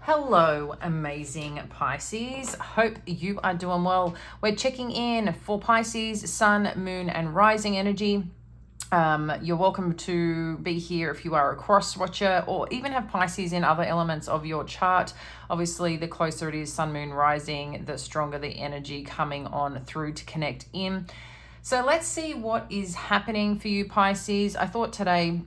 Hello, amazing Pisces. Hope you are doing well. We're checking in for Pisces, Sun, Moon, and Rising energy. You're welcome to be here if you are a cross watcher or even have Pisces in other elements of your chart. Obviously, the closer it is Sun, Moon, Rising, the stronger the energy coming on through to connect in. So let's see what is happening for you, Pisces. I thought today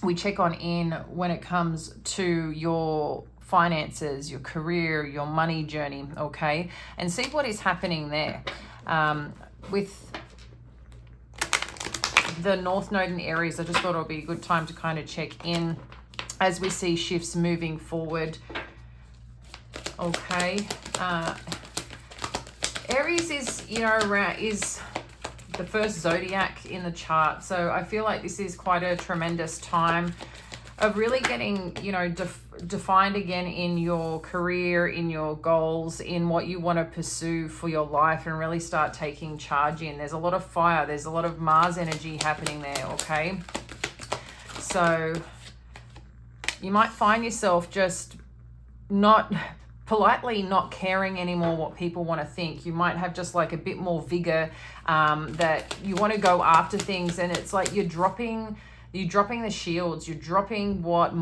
we check on in when it comes to your finances, your career, your money journey, okay? And see what is happening there. With the North Node in Aries, I just thought it would be a good time to kind of check in as we see shifts moving forward. Okay. Aries is, is the first zodiac in the chart. So I feel like this is quite a tremendous time of really getting, defined again in your career, in your goals, in what you want to pursue for your life, and really start taking charge in. There's a lot of fire. There's a lot of Mars energy happening there, okay? So you might find yourself just not caring anymore what people want to think. You might have just like a bit more vigor, that you want to go after things, and it's like you're dropping the shields, you're dropping what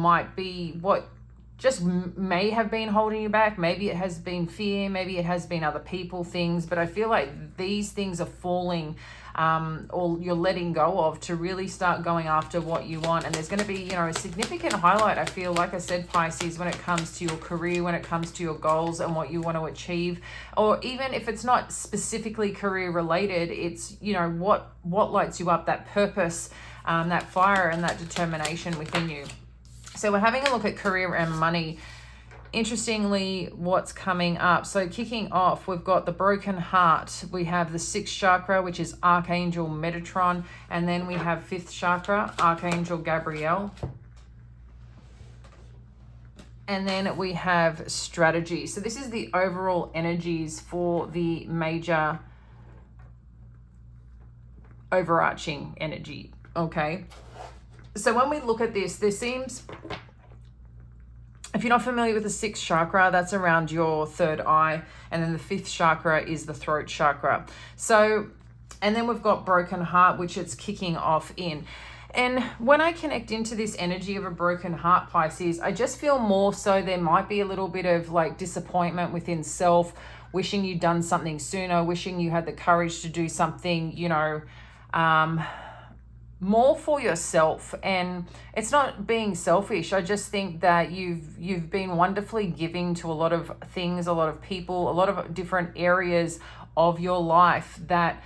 just may have been holding you back. Maybe it has been fear, maybe it has been other people, things, but I feel like these things are falling, or you're letting go of, to really start going after what you want. And there's going to be, a significant highlight, I feel, like I said, Pisces, when it comes to your career, when it comes to your goals and what you want to achieve. Or even if it's not specifically career related, it's, what lights you up, that purpose, that fire and that determination within you. So we're having a look at career and money. Interestingly, what's coming up. So kicking off, we've got the broken heart. We have the 6th chakra, which is Archangel Metatron. And then we have 5th chakra, Archangel Gabriel. And then we have strategy. So this is the overall energies for the major overarching energy. Okay. So when we look at this, there seems, if you're not familiar with the 6th chakra, that's around your third eye. And then the 5th chakra is the throat chakra. So, and then we've got broken heart, which it's kicking off in. And when I connect into this energy of a broken heart, Pisces, I just feel more so there might be a little bit of like disappointment within self, wishing you'd done something sooner, wishing you had the courage to do something, more for yourself. And it's not being selfish. I just think that you've been wonderfully giving to a lot of things, a lot of people, a lot of different areas of your life, that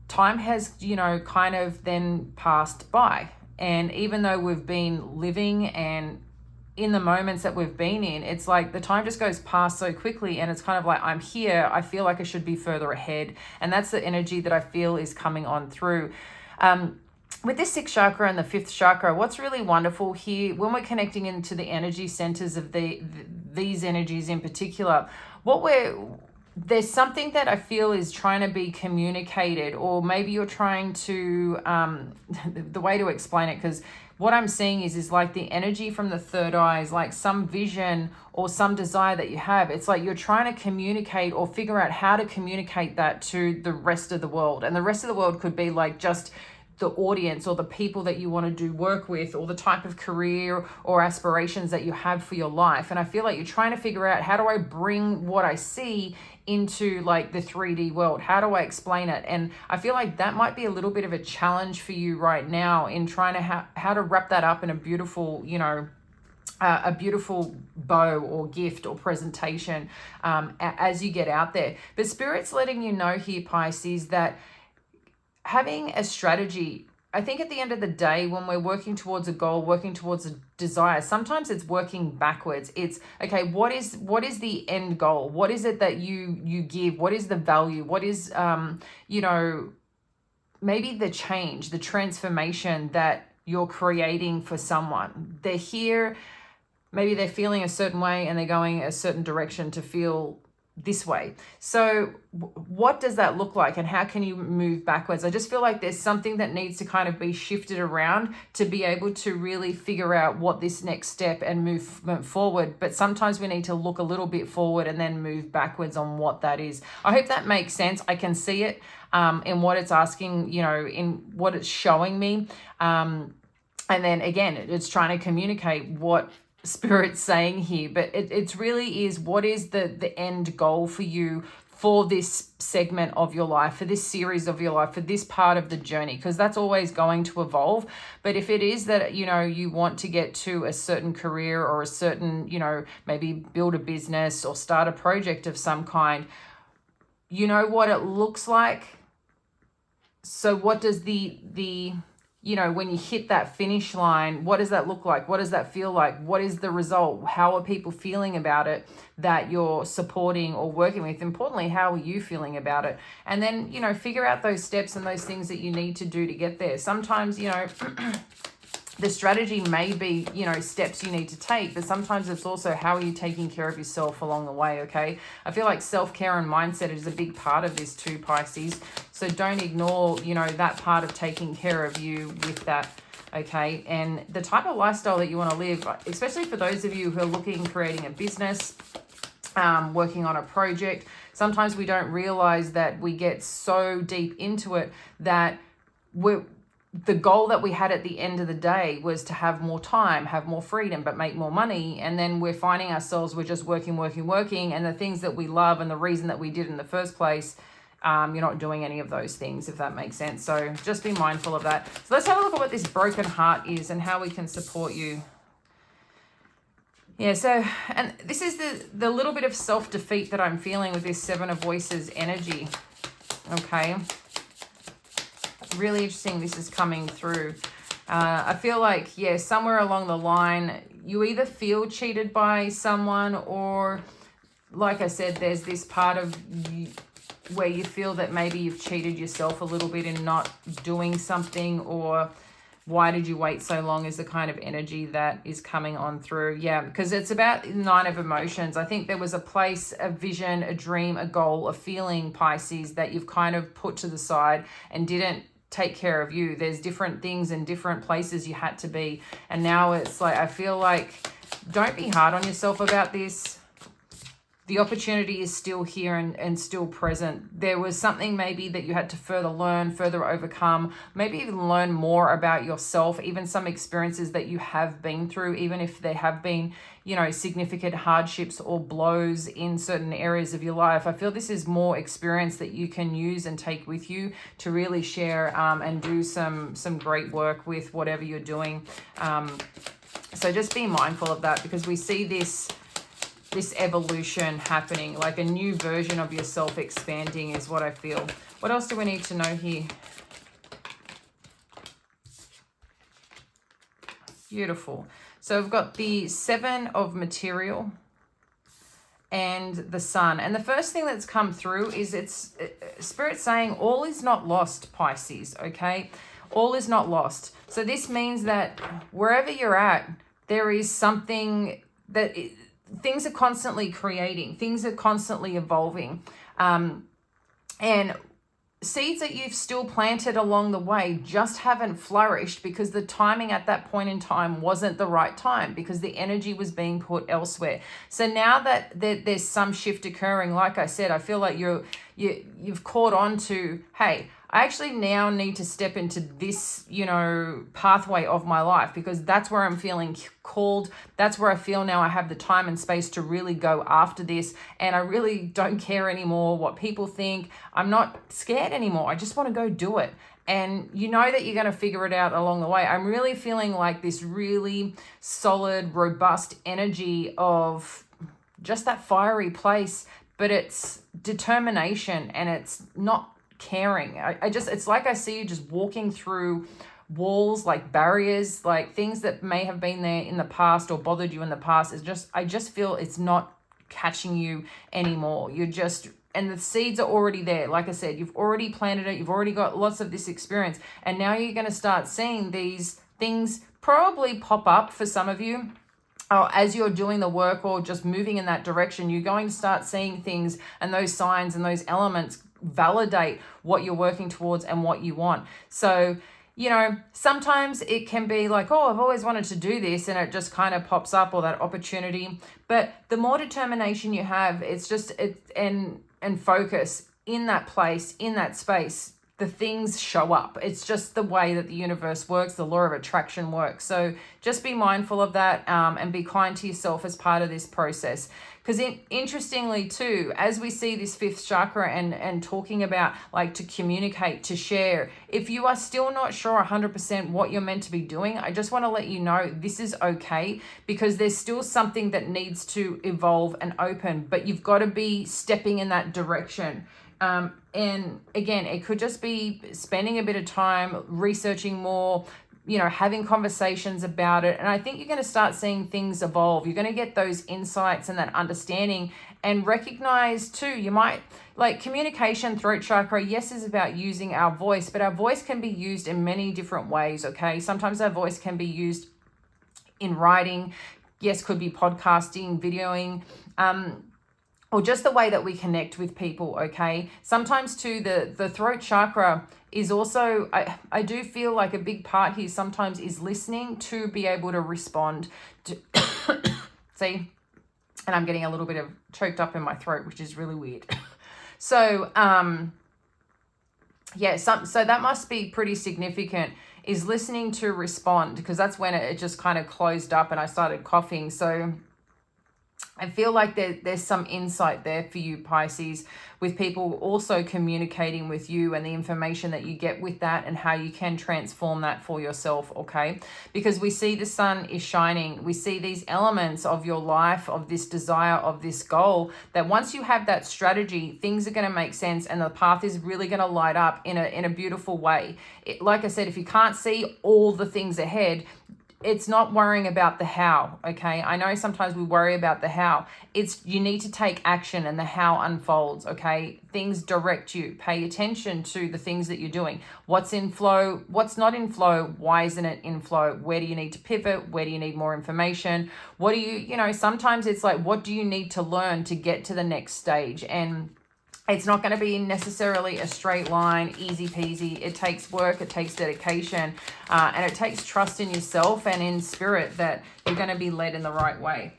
time has, kind of then passed by. And even though we've been living and in the moments that we've been in, it's like the time just goes past so quickly, and it's kind of like, I'm here, I feel like I should be further ahead. And that's the energy that I feel is coming on through. With this 6th chakra and the 5th chakra, what's really wonderful here, when we're connecting into the energy centers of these energies in particular, there's something that I feel is trying to be communicated, or maybe you're trying to, the way to explain it, because what I'm seeing is like the energy from the third eye is like some vision or some desire that you have. It's like you're trying to communicate or figure out how to communicate that to the rest of the world. And the rest of the world could be like just the audience or the people that you want to do work with, or the type of career or aspirations that you have for your life. And I feel like you're trying to figure out, how do I bring what I see into like the 3D world? How do I explain it? And I feel like that might be a little bit of a challenge for you right now in trying to how to wrap that up in a beautiful, a beautiful bow or gift or presentation as you get out there. But Spirit's letting you know here, Pisces, that having a strategy, I think at the end of the day, when we're working towards a goal, working towards a desire, sometimes it's working backwards. It's, okay, what is the end goal? What is it that you give? What is the value? What is, maybe the change, the transformation that you're creating for someone? They're here, maybe they're feeling a certain way and they're going a certain direction to feel this way. So what does that look like, and how can you move backwards? I just feel like there's something that needs to kind of be shifted around to be able to really figure out what this next step and move forward. But sometimes we need to look a little bit forward and then move backwards on what that is. I hope that makes sense. I can see it in what it's asking, you know, in what it's showing me. And then again, it's trying to communicate what Spirit's saying here, but it really is, what is the end goal for you for this segment of your life, for this series of your life, for this part of the journey, because that's always going to evolve. But if it is that, you know, you want to get to a certain career or a certain, you know, maybe build a business or start a project of some kind, you know what it looks like. So what does the you know, when you hit that finish line, what does that look like? What does that feel like? What is the result? How are people feeling about it that you're supporting or working with? Importantly, how are you feeling about it? And then, you know, figure out those steps and those things that you need to do to get there. Sometimes, you know, the strategy may be, you know, steps you need to take, but sometimes it's also how are you taking care of yourself along the way, okay? I feel like self-care and mindset is a big part of this too, Pisces. So don't ignore, you know, that part of taking care of you with that, okay? And the type of lifestyle that you want to live, especially for those of you who are looking, creating a business, working on a project, sometimes we don't realize that we get so deep into it that the goal that we had at the end of the day was to have more time, have more freedom, but make more money. And then we're finding ourselves, we're just working. And the things that we love and the reason that we did in the first place, you're not doing any of those things, if that makes sense. So just be mindful of that. So let's have a look at what this broken heart is and how we can support you. Yeah, so, and this is the little bit of self-defeat that I'm feeling with this Seven of Voices energy, okay? Really interesting this is coming through. I feel like, yeah, somewhere along the line, you either feel cheated by someone or, like I said, there's this part of you where you feel that maybe you've cheated yourself a little bit in not doing something, or why did you wait so long is the kind of energy that is coming on through. Yeah, because it's about the Nine of Emotions. I think there was a place, a vision, a dream, a goal, a feeling, Pisces, that you've kind of put to the side and didn't take care of you. There's different things and different places you had to be. And now it's like, I feel like, don't be hard on yourself about this. The opportunity is still here and still present. There was something maybe that you had to further learn, further overcome, maybe even learn more about yourself, even some experiences that you have been through, even if there have been, you know, significant hardships or blows in certain areas of your life. I feel this is more experience that you can use and take with you to really share and do some great work with whatever you're doing. So just be mindful of that, because we see this evolution happening, like a new version of yourself expanding is what I feel. What else do we need to know here? Beautiful. So we've got the Seven of Material and the Sun. And the first thing that's come through is it's Spirit saying all is not lost, Pisces, okay? All is not lost. So this means that wherever you're at, there is something that... things are constantly creating, things are constantly evolving, and seeds that you've still planted along the way just haven't flourished because the timing at that point in time wasn't the right time, because the energy was being put elsewhere. So now that there's some shift occurring, like I said, I feel like you've caught on to, hey, I actually now need to step into this, you know, pathway of my life, because that's where I'm feeling called. That's where I feel now I have the time and space to really go after this. And I really don't care anymore what people think. I'm not scared anymore. I just want to go do it. And you know that you're going to figure it out along the way. I'm really feeling like this really solid, robust energy of just that fiery place, but it's determination and it's not caring. It's like I see you just walking through walls, like barriers, like things that may have been there in the past or bothered you in the past. I just feel it's not catching you anymore. And the seeds are already there. Like I said, you've already planted it. You've already got lots of this experience. And now you're going to start seeing these things probably pop up for some of you. as you're doing the work or just moving in that direction, you're going to start seeing things, and those signs and those elements validate what you're working towards and what you want. So, you know, sometimes it can be like, oh, I've always wanted to do this, and it just kind of pops up, or that opportunity. But the more determination you have, it's just and focus in that place, in that space, the things show up. It's just the way that the universe works, the law of attraction works. So just be mindful of that, and be kind to yourself as part of this process. Because interestingly too, as we see this fifth chakra and talking about like to communicate, to share, if you are still not sure 100% what you're meant to be doing, I just want to let you know this is okay, because there's still something that needs to evolve and open, but you've got to be stepping in that direction. And again, it could just be spending a bit of time researching more, you know, having conversations about it. And I think you're going to start seeing things evolve. You're going to get those insights and that understanding, and recognize too, you might like communication, throat chakra, yes, is about using our voice, but our voice can be used in many different ways. Okay. Sometimes our voice can be used in writing. Yes. Could be podcasting, videoing, or just the way that we connect with people, okay? Sometimes too, the throat chakra is also, I do feel like a big part here sometimes is listening to be able to respond to, see, and I'm getting a little bit of choked up in my throat, which is really weird. So, yeah, so that must be pretty significant, is listening to respond, because that's when it just kind of closed up and I started coughing. So I feel like there's some insight there for you, Pisces, with people also communicating with you and the information that you get with that and how you can transform that for yourself, okay? Because we see the sun is shining. We see these elements of your life, of this desire, of this goal, that once you have that strategy, things are going to make sense and the path is really going to light up in a beautiful way. Like I said, if you can't see all the things ahead, it's not worrying about the how, okay? I know sometimes we worry about the how. It's you need to take action and the how unfolds, okay? Things direct you. Pay attention to the things that you're doing. What's in flow? What's not in flow? Why isn't it in flow? Where do you need to pivot? Where do you need more information? What do you know, sometimes it's like, what do you need to learn to get to the next stage? And it's not going to be necessarily a straight line, easy peasy. It takes work, it takes dedication, and it takes trust in yourself and in spirit that you're going to be led in the right way.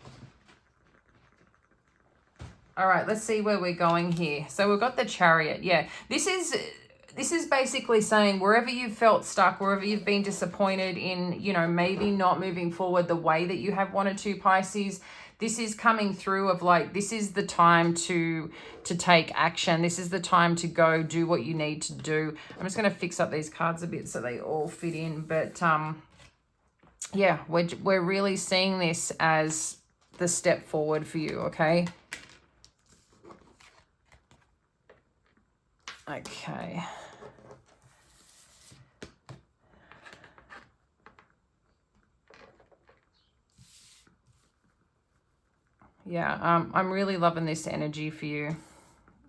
All right, let's see where we're going here. So we've got the Chariot. Yeah, this is basically saying wherever you've felt stuck, wherever you've been disappointed in, you know, maybe not moving forward the way that you have wanted to, Pisces, this is coming through of like, this is the time to take action. This is the time to go do what you need to do. I'm just going to fix up these cards a bit so they all fit in. But yeah, we're really seeing this as the step forward for you, okay? Okay. Yeah, I'm really loving this energy for you.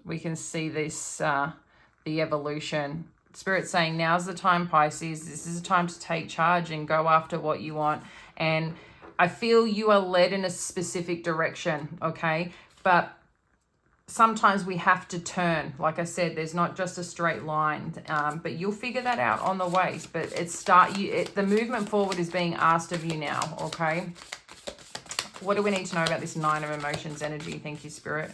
We can see this, the evolution. Spirit saying, now's the time, Pisces. This is the time to take charge and go after what you want. And I feel you are led in a specific direction, okay? But sometimes we have to turn. Like I said, there's not just a straight line, but you'll figure that out on the way. But the movement forward is being asked of you now, okay? What do we need to know about this Nine of Emotions energy? Thank you, Spirit.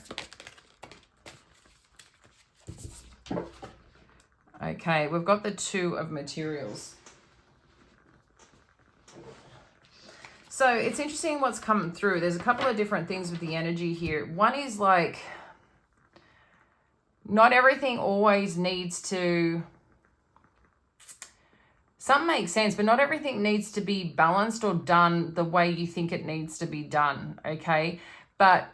Okay, we've got the Two of Materials. So it's interesting what's coming through. There's a couple of different things with the energy here. One is like, not everything always needs to... Some make sense, but not everything needs to be balanced or done the way you think it needs to be done, okay? But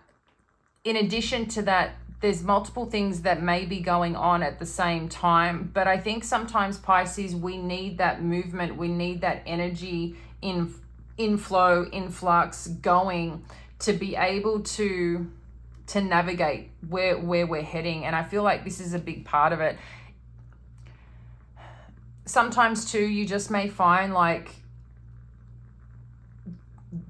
in addition to that, there's multiple things that may be going on at the same time. But I think sometimes, Pisces, we need that movement. We need that energy inflow, influx going to be able to navigate where we're heading. And I feel like this is a big part of it. Sometimes too, you just may find like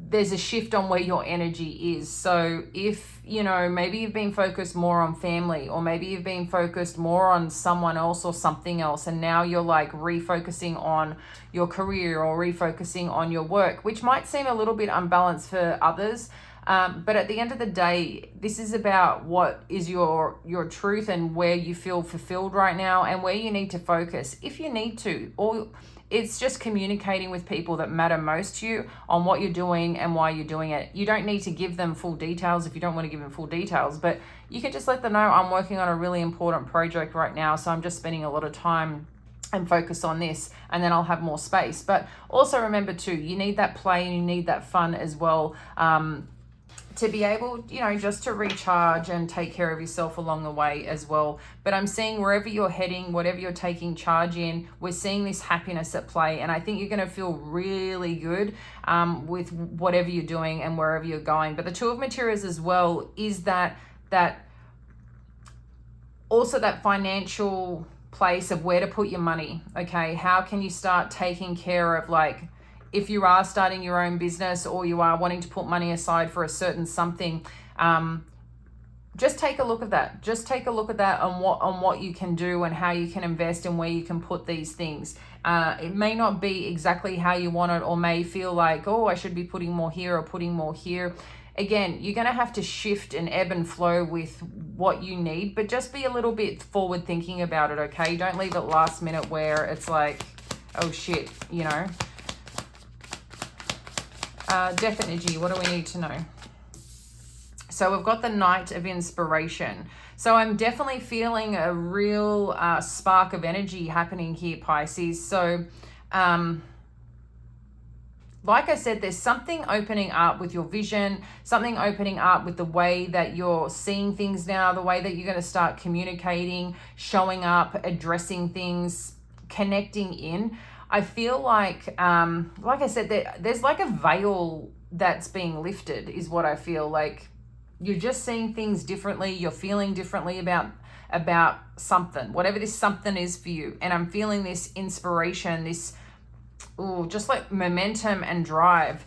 there's a shift on where your energy is. So if, you know, maybe you've been focused more on family, or maybe you've been focused more on someone else or something else, and now you're like refocusing on your career or refocusing on your work, which might seem a little bit unbalanced for others. But at the end of the day, this is about what is your truth and where you feel fulfilled right now and where you need to focus if you need to. Or it's just communicating with people that matter most to you on what you're doing and why you're doing it. You don't need to give them full details if you don't want to give them full details, but you can just let them know, I'm working on a really important project right now, so I'm just spending a lot of time and focus on this, and then I'll have more space. But also remember too, you need that play and you need that fun as well, to be able, you know, just to recharge and take care of yourself along the way as well. But I'm seeing wherever you're heading, whatever you're taking charge in, we're seeing this happiness at play. And I think you're going to feel really good with whatever you're doing and wherever you're going. But the Two of Materials as well is that also that financial place of where to put your money. Okay, how can you start taking care of, like, if you are starting your own business or you are wanting to put money aside for a certain something, just take a look at that. Just take a look at that on what you can do and how you can invest and where you can put these things. It may not be exactly how you want it, or may feel like, oh, I should be putting more here or putting more here. Again, you're going to have to shift and ebb and flow with what you need, but just be a little bit forward thinking about it, okay? Don't leave it last minute where it's like, oh shit, you know. Death energy, what do we need to know? So we've got the Knight of Inspiration. So I'm definitely feeling a real spark of energy happening here, Pisces. So like I said, there's something opening up with your vision, something opening up with the way that you're seeing things now, the way that you're going to start communicating, showing up, addressing things, connecting in. I feel like I said, there's like a veil that's being lifted is what I feel like. You're just seeing things differently. You're feeling differently about something, whatever this something is for you. And I'm feeling this inspiration, this, just like momentum and drive.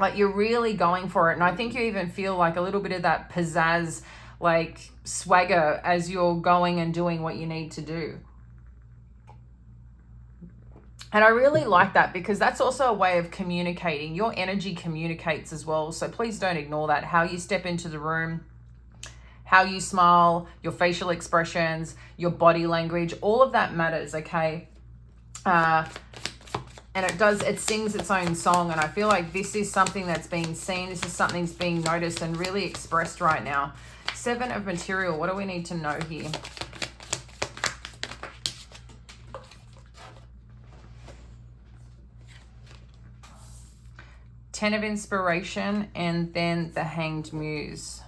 Like you're really going for it. And I think you even feel like a little bit of that pizzazz, like swagger as you're going and doing what you need to do. And I really like that because that's also a way of communicating. Your energy communicates as well. So please don't ignore that. How you step into the room, how you smile, your facial expressions, your body language, all of that matters, okay? And it sings its own song. And I feel like this is something that's being seen. This is something that's being noticed and really expressed right now. Seven of Material, what do we need to know here? Ten of Inspiration, and then the Hanged Muse.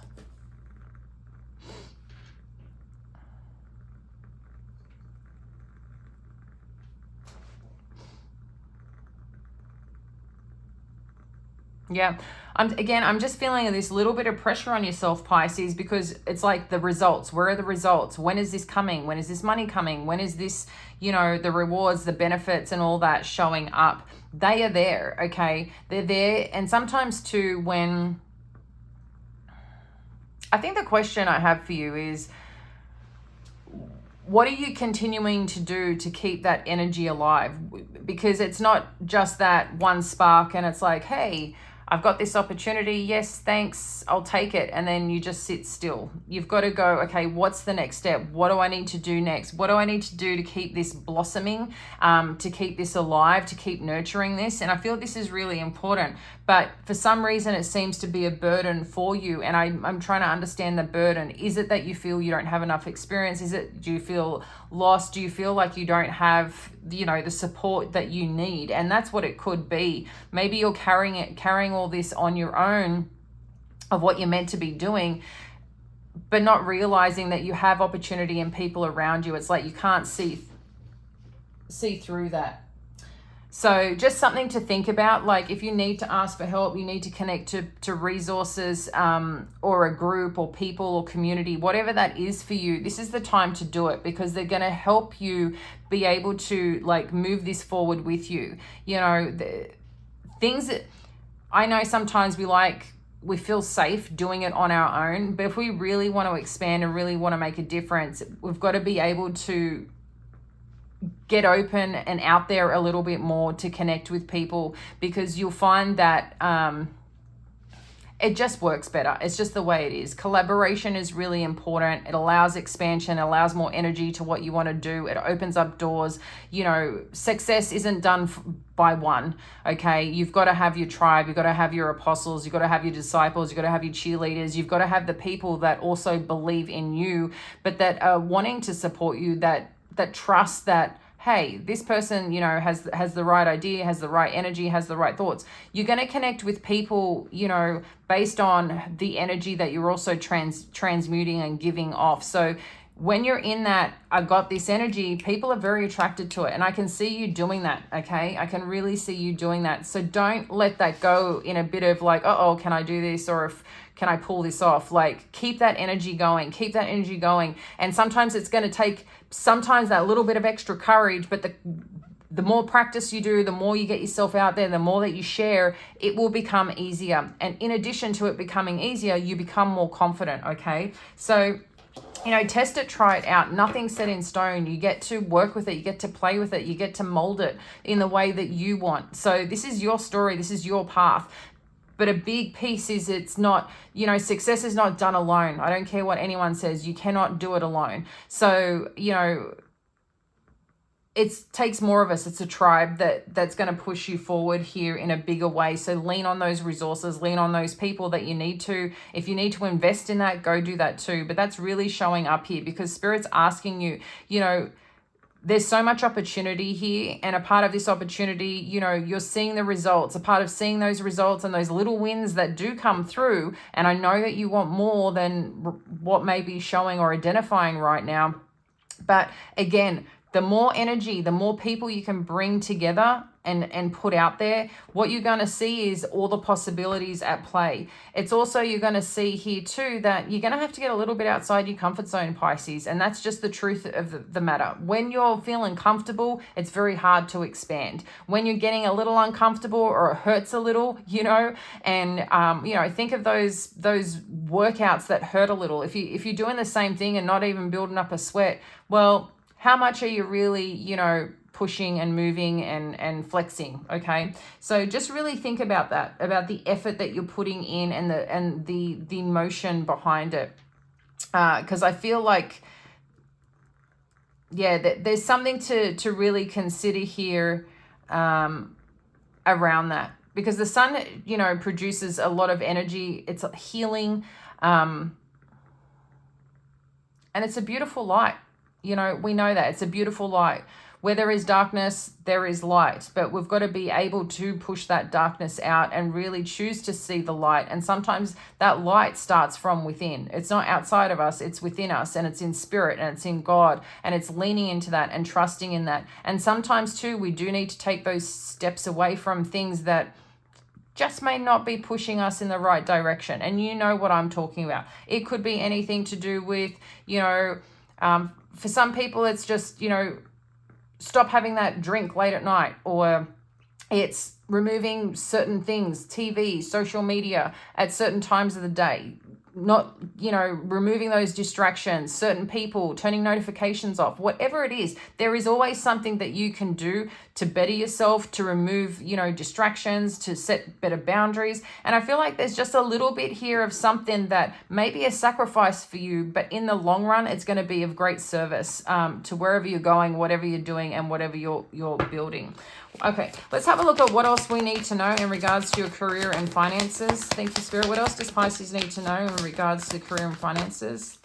Yeah, I'm just feeling this little bit of pressure on yourself, Pisces, because it's like the results. Where are the results? When is this coming? When is this money coming? When is this, you know, the rewards, the benefits and all that showing up? They are there, okay? They're there. And sometimes too, when I think the question I have for you is, what are you continuing to do to keep that energy alive? Because it's not just that one spark and it's like, hey, I've got this opportunity. Yes, thanks. I'll take it. And then you just sit still. You've got to go, okay, what's the next step? What do I need to do next? What do I need to do to keep this blossoming, to keep this alive, to keep nurturing this? And I feel this is really important. But for some reason, it seems to be a burden for you. And I'm trying to understand the burden. Is it that you feel you don't have enough experience? Do you feel lost? Do you feel like you don't have, you know, the support that you need? And that's what it could be. Maybe you're carrying all this on your own of what you're meant to be doing, but not realizing that you have opportunity and people around you. It's like you can't see through that. So just something to think about. Like if you need to ask for help, you need to connect to resources, or a group or people or community, whatever that is for you. This is the time to do it because they're going to help you be able to like move this forward with you. You know, things that I know sometimes we feel safe doing it on our own, but if we really want to expand and really want to make a difference, we've got to be able to get open and out there a little bit more to connect with people, because you'll find that it just works better. It's just the way it is. Collaboration is really important. It allows expansion, allows more energy to what you want to do. It opens up doors. Success isn't done by one, okay? You've got to have your tribe. You've got to have your apostles. You've got to have your disciples. You've got to have your cheerleaders. You've got to have the people that also believe in you, but that are wanting to support you, that trust that, hey, this person, has the right idea, has the right energy, has the right thoughts. You're going to connect with people, based on the energy that you're also transmuting and giving off. So when you're in that, I got this energy, people are very attracted to it. And I can see you doing that, okay? I can really see you doing that. So don't let that go in a bit of like, uh-oh, can I do this? Or can I pull this off? Like, keep that energy going. Keep that energy going. And sometimes it's going to take that little bit of extra courage, but the more practice you do, the more you get yourself out there, the more that you share, it will become easier. And in addition to it becoming easier, you become more confident, okay? So, test it, try it out. Nothing's set in stone. You get to work with it. You get to play with it. You get to mold it in the way that you want. So this is your story. This is your path. But a big piece is it's not, success is not done alone. I don't care what anyone says. You cannot do it alone. So, it takes more of us. It's a tribe that's going to push you forward here in a bigger way. So lean on those resources, lean on those people that you need to. If you need to invest in that, go do that too. But that's really showing up here, because Spirit's asking you, there's so much opportunity here, and a part of this opportunity, you're seeing the results. A part of seeing those results and those little wins that do come through, and I know that you want more than what may be showing or identifying right now. But again, the more energy, the more people you can bring together and put out there, what you're going to see is all the possibilities at play. It's also, you're going to see here too, that you're going to have to get a little bit outside your comfort zone, Pisces. And that's just the truth of the matter. When you're feeling comfortable, it's very hard to expand. When you're getting a little uncomfortable or it hurts a little, and, think of those workouts that hurt a little. If you're doing the same thing and not even building up a sweat, well, how much are you really, pushing and moving and flexing, okay? So just really think about that, about the effort that you're putting in and the motion behind it. Because I feel like, there's something to really consider here around that. Because the sun, produces a lot of energy. It's healing. And it's a beautiful light. We know that it's a beautiful light. Where there is darkness, there is light, but we've got to be able to push that darkness out and really choose to see the light. And sometimes that light starts from within. It's not outside of us, it's within us, and it's in spirit, and it's in God, and it's leaning into that and trusting in that. And sometimes too, we do need to take those steps away from things that just may not be pushing us in the right direction. And you know what I'm talking about. It could be anything to do with, for some people, it's just, stop having that drink late at night, or it's removing certain things, TV, social media at certain times of the day, not, removing those distractions, certain people, turning notifications off, whatever it is, there is always something that you can do to better yourself, to remove, distractions, to set better boundaries. And I feel like there's just a little bit here of something that may be a sacrifice for you, but in the long run, it's going to be of great service to wherever you're going, whatever you're doing, and whatever you're building. Okay, let's have a look at what else we need to know in regards to your career and finances. Thank you, Spirit. What else does Pisces need to know in regards to career and finances?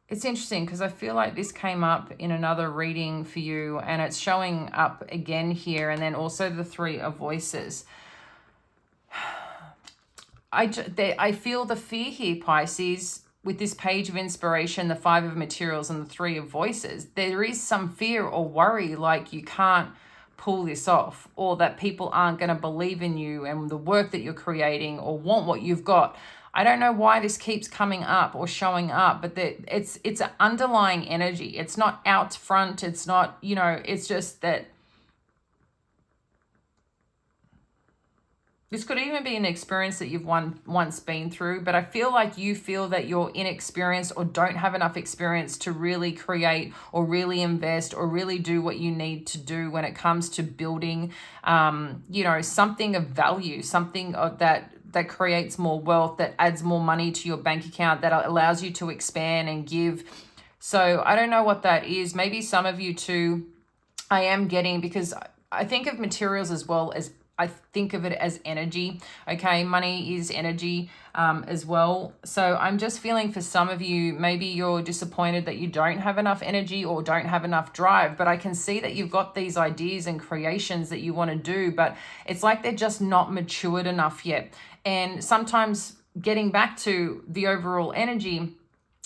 It's interesting because I feel like this came up in another reading for you, and it's showing up again here, and then also the Three of Voices. I feel the fear here, Pisces, with this Page of Inspiration, the Five of Materials, and the Three of Voices. There is some fear or worry like you can't pull this off, or that people aren't going to believe in you and the work that you're creating, or want what you've got. I don't know why this keeps coming up or showing up, but it's an underlying energy. It's not out front. It's not, it's just that this could even be an experience that you've once been through, but I feel like you feel that you're inexperienced or don't have enough experience to really create or really invest or really do what you need to do when it comes to building, something of value, something that creates more wealth, that adds more money to your bank account, that allows you to expand and give. So I don't know what that is. Maybe some of you too, I am getting, because I think of materials as well as, I think of it as energy. Okay, money is energy as well. So I'm just feeling for some of you, maybe you're disappointed that you don't have enough energy or don't have enough drive, but I can see that you've got these ideas and creations that you want to do, but it's like they're just not matured enough yet. And sometimes getting back to the overall energy,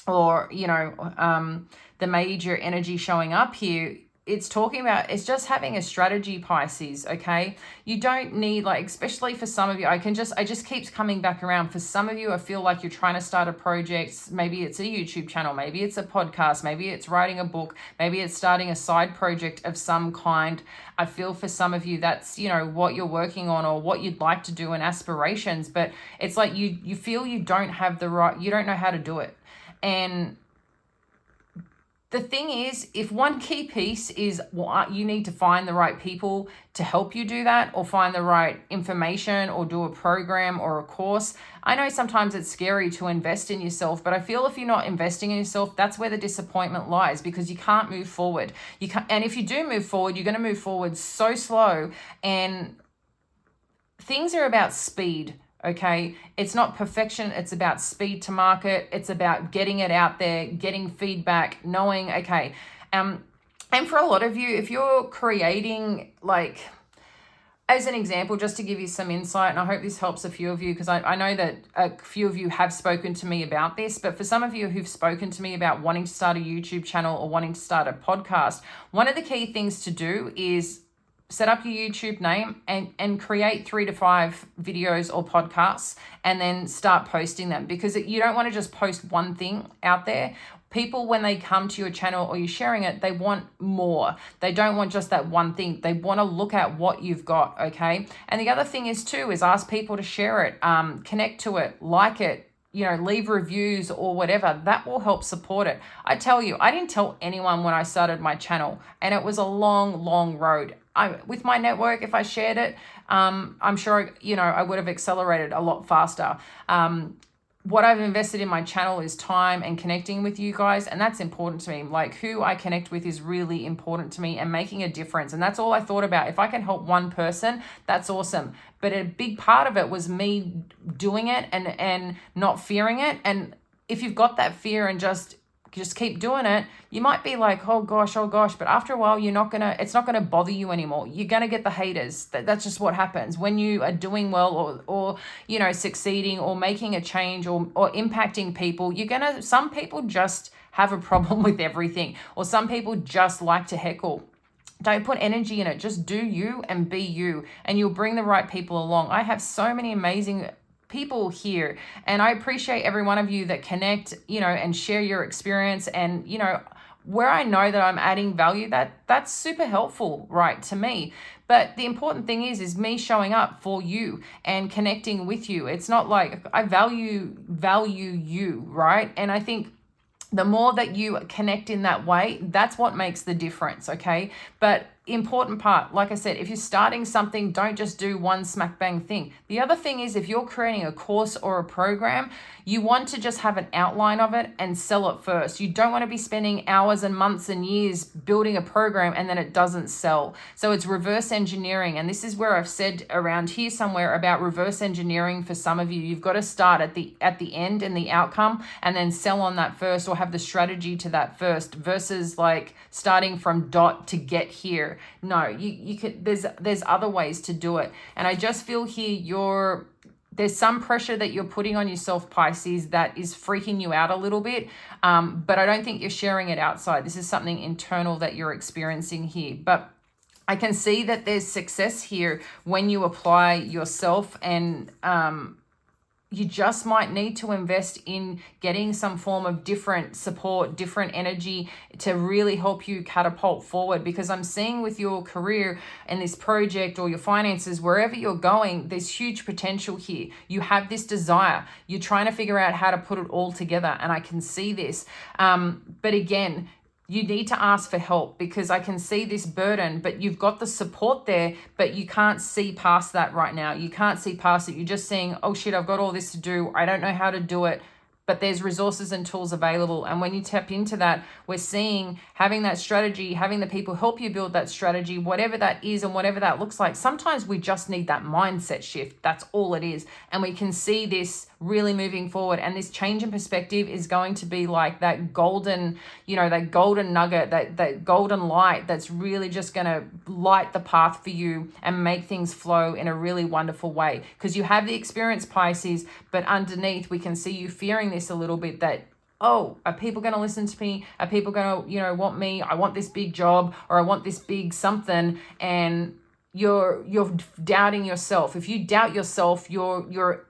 or the major energy showing up here, it's talking about, it's just having a strategy, Pisces, okay? You don't need, like, especially for some of you, I just keeps coming back around. For some of you, I feel like you're trying to start a project. Maybe it's a YouTube channel, maybe it's a podcast, maybe it's writing a book, maybe it's starting a side project of some kind. I feel for some of you, that's, what you're working on or what you'd like to do and aspirations, but it's like you feel you don't have you don't know how to do it. And the thing is, if one key piece is you need to find the right people to help you do that, or find the right information, or do a program or a course. I know sometimes it's scary to invest in yourself, but I feel if you're not investing in yourself, that's where the disappointment lies, because you can't move forward. And if you do move forward, you're going to move forward so slow, and things are about speed. Okay, it's not perfection. It's about speed to market. It's about getting it out there, getting feedback, knowing, okay. And for a lot of you, if you're creating, like, as an example, just to give you some insight, and I hope this helps a few of you, because I know that a few of you have spoken to me about this, but for some of you who've spoken to me about wanting to start a YouTube channel or wanting to start a podcast, one of the key things to do is set up your YouTube name and create 3 to 5 videos or podcasts, and then start posting them, because you don't want to just post one thing out there. People, when they come to your channel or you're sharing it, they want more. They don't want just that one thing. They want to look at what you've got, okay? And the other thing is ask people to share it, connect to it, like it, leave reviews or whatever. That will help support it. I tell you, I didn't tell anyone when I started my channel, and it was a long, long road. With my network, if I shared it, I'm sure, I would have accelerated a lot faster. What I've invested in my channel is time and connecting with you guys, and that's important to me. Like, who I connect with is really important to me, and making a difference. And that's all I thought about. If I can help one person, that's awesome. But a big part of it was me doing it and not fearing it. And if you've got that fear and just keep doing it, you might be like, oh gosh, but after a while, it's not gonna bother you anymore. You're gonna get the haters. That's just what happens when you are doing well, or succeeding, or making a change, or impacting people. Some people just have a problem with everything, or some people just like to heckle. Don't put energy in it. Just do you and be you, and you'll bring the right people along. I have so many amazing people here, and I appreciate every one of you that connect, and share your experience, and where I know that I'm adding value, that's super helpful, right, to me. But the important thing is me showing up for you and connecting with you. It's not like I value you, right? And I think the more that you connect in that way, that's what makes the difference, okay? But important part, like I said, if you're starting something, don't just do one smack bang thing. The other thing is, if you're creating a course or a program, you want to just have an outline of it and sell it first. You don't want to be spending hours and months and years building a program and then it doesn't sell. So it's reverse engineering. And this is where I've said around here somewhere about reverse engineering for some of you. You've got to start at the end and the outcome, and then sell on that first, or have the strategy to that first, versus like starting from dot to get here. No, you can, there's other ways to do it. And I just feel here there's some pressure that you're putting on yourself, Pisces, that is freaking you out a little bit. But I don't think you're sharing it outside. This is something internal that you're experiencing here. But I can see that there's success here when you apply yourself and you just might need to invest in getting some form of different support, different energy to really help you catapult forward. Because I'm seeing with your career and this project or your finances, wherever you're going, there's huge potential here. You have this desire. You're trying to figure out how to put it all together. And I can see this. But again, you need to ask for help, because I can see this burden, but you've got the support there, but you can't see past that right now. You can't see past it. You're just saying, oh shit, I've got all this to do. I don't know how to do it. But there's resources and tools available. And when you tap into that, we're seeing having that strategy, having the people help you build that strategy, whatever that is and whatever that looks like. Sometimes we just need that mindset shift. That's all it is. And we can see this really moving forward. And this change in perspective is going to be like that golden, that golden nugget, that golden light that's really just going to light the path for you and make things flow in a really wonderful way. Because you have the experience, Pisces, but underneath we can see you fearing this a little bit, that, oh, are people going to listen to me? Are people going to, want me? I want this big job, or I want this big something. And you're doubting yourself. If you doubt yourself, you're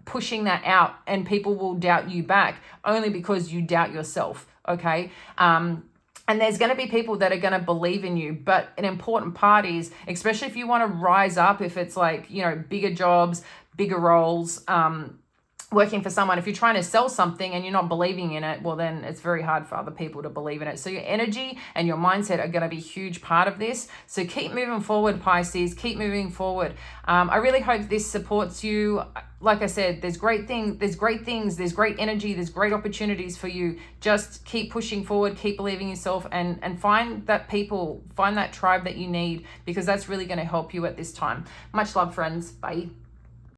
pushing that out, and people will doubt you back only because you doubt yourself. Okay. And there's going to be people that are going to believe in you. But an important part is, especially if you want to rise up, if it's like, bigger jobs, bigger roles, working for someone, if you're trying to sell something and you're not believing in it, well, then it's very hard for other people to believe in it. So your energy and your mindset are going to be a huge part of this. So keep moving forward, Pisces, keep moving forward. I really hope this supports you. Like I said, there's great things, there's great energy, there's great opportunities for you. Just keep pushing forward, keep believing yourself, and find that tribe that you need, because that's really going to help you at this time. Much love, friends. Bye.